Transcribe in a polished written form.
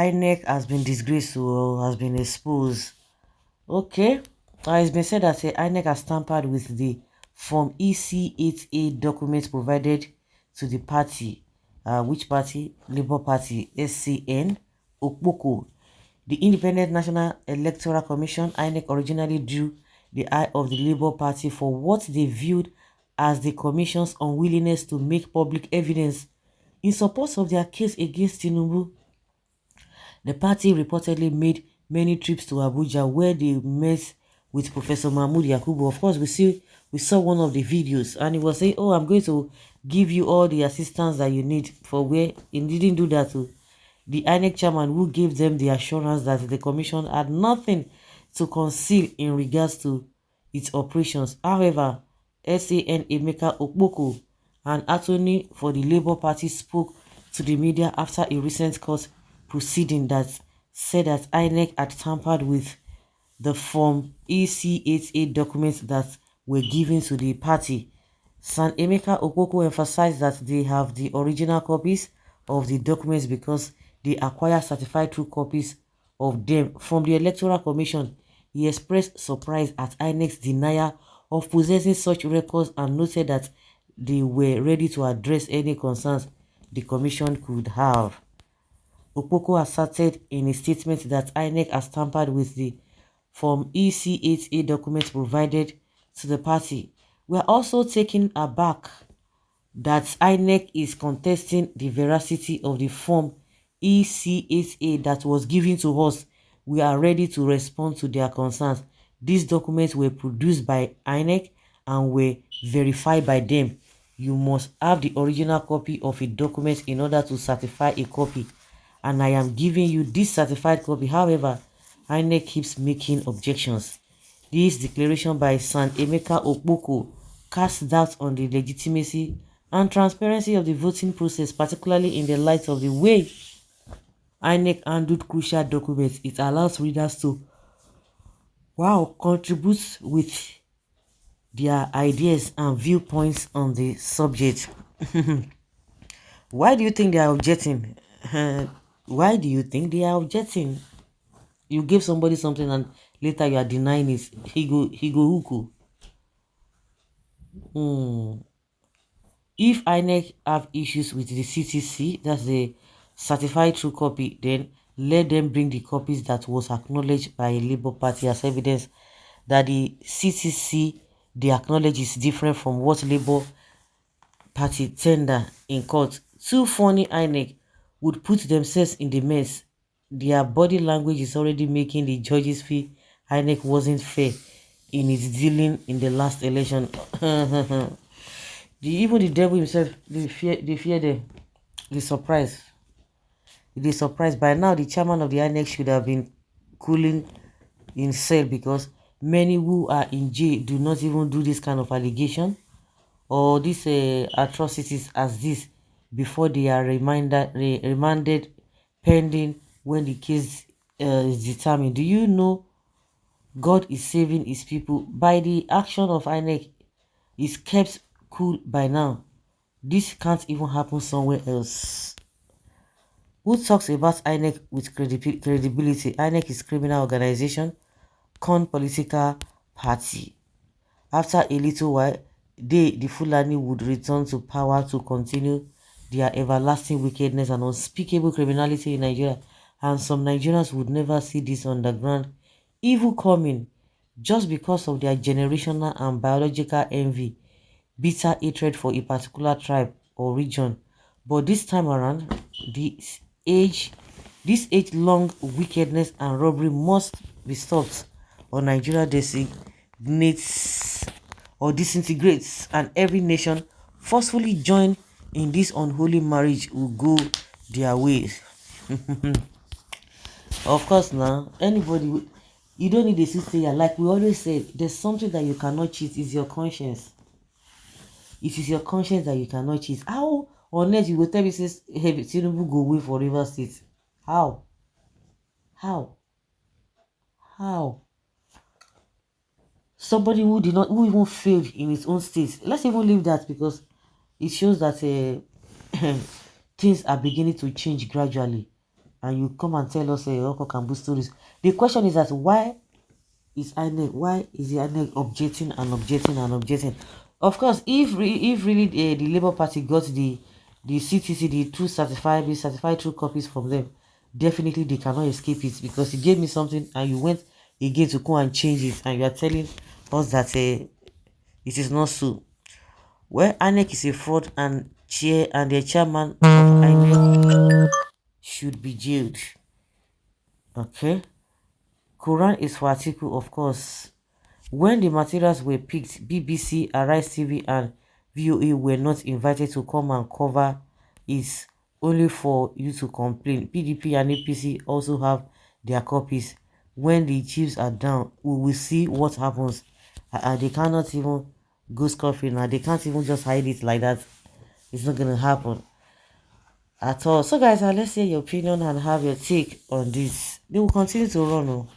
INEC has been disgraced or has been exposed. Okay, it's been said that INEC has tampered with the Form EC8A document provided to the party. Which party? Labour Party, SCN, Okpoko. The Independent National Electoral Commission, INEC, originally drew the eye of the Labour Party for what they viewed as the Commission's unwillingness to make public evidence in support of their case against Tinubu. The party reportedly made many trips to Abuja where they met with Professor Mahmoud Yakubu. Of course, we saw one of the videos and he was saying, "Oh, I'm going to give you all the assistance that you need," for where he didn't do that to the INEC chairman, who gave them the assurance that the commission had nothing to conceal in regards to its operations. However, SAN Emeka Okpoko, an attorney for the Labour Party, spoke to the media after a recent court proceeding that said that INEC had tampered with the Form EC8A documents that were given to the party. San Emeka Okpoko emphasized that they have the original copies of the documents because they acquire certified true copies of them from the Electoral Commission. He expressed surprise at INEC's denial of possessing such records and noted that they were ready to address any concerns the Commission could have. Okpoko asserted in a statement that INEC has tampered with the Form EC8A documents provided to the party. We are also taken aback that INEC is contesting the veracity of the Form EC8A that was given to us. We are ready to respond to their concerns. These documents were produced by INEC and were verified by them. You must have the original copy of a document in order to certify a copy, and I am giving you this certified copy. However, INEC keeps making objections. This declaration by San Emeka Okpoko casts doubt on the legitimacy and transparency of the voting process, particularly in the light of the way INEC handled crucial documents. It allows readers to contribute with their ideas and viewpoints on the subject. Why do you think they are objecting? Why do you think they are objecting? You give somebody something and later you are denying it. He go huku. If INEC have issues with the CTC, that's the certified true copy, then let them bring the copies that was acknowledged by a Labour Party as evidence that the CTC they acknowledge is different from what Labour Party tender in court. Too funny INEC would put themselves in the mess. Their body language is already making the judges feel INEC wasn't fair in its dealing in the last election. Even the devil himself, they fear the surprise. The surprise. By now, the chairman of the INEC should have been cooling in cell, because many who are in jail do not even do this kind of allegation or these atrocities as this before they are remanded pending when the case is determined. Do you know God is saving his people? By the action of INEC is kept cool by now. This can't even happen somewhere else. Who talks about INEC with credibility? INEC is criminal organization, political party. After a little while, the Fulani would return to power to continue their everlasting wickedness and unspeakable criminality in Nigeria, and some Nigerians would never see this underground evil coming just because of their generational and biological envy, bitter hatred for a particular tribe or region. But this time around, this age-long wickedness and robbery must be stopped, or Nigeria disintegrates, and every nation forcefully join in this unholy marriage will go their ways. Of course, now anybody, you don't need a sister. Like we always say, there's something that you cannot cheat. Is your conscience. It is your conscience that you cannot cheat. How? Unless you will tell me, says, hey, Tinubu go away for River State. How? Somebody who even failed in his own state. Let's even leave that, because it shows that things are beginning to change gradually. and you come and tell us your Uncle can boost stories. The question is that why is the INEC objecting and objecting and objecting? Of course, if really the Labour Party got the CTC, the certified true copies from them, definitely they cannot escape it, because you gave me something and you went again to go and change it, and you are telling us that it is not so. Well, INEC is a fraud, and the chairman of INEC should be jailed. Okay. Quran is for article, of course. When the materials were picked, BBC, Arise TV, and VOA were not invited to come and cover it, only for you to complain. PDP and APC also have their copies. When the chiefs are down, we will see what happens. They cannot even go scot-free now. They can't even just hide it like that. It's not gonna happen at all. So guys, let's hear your opinion and have your take on this. They will continue to run.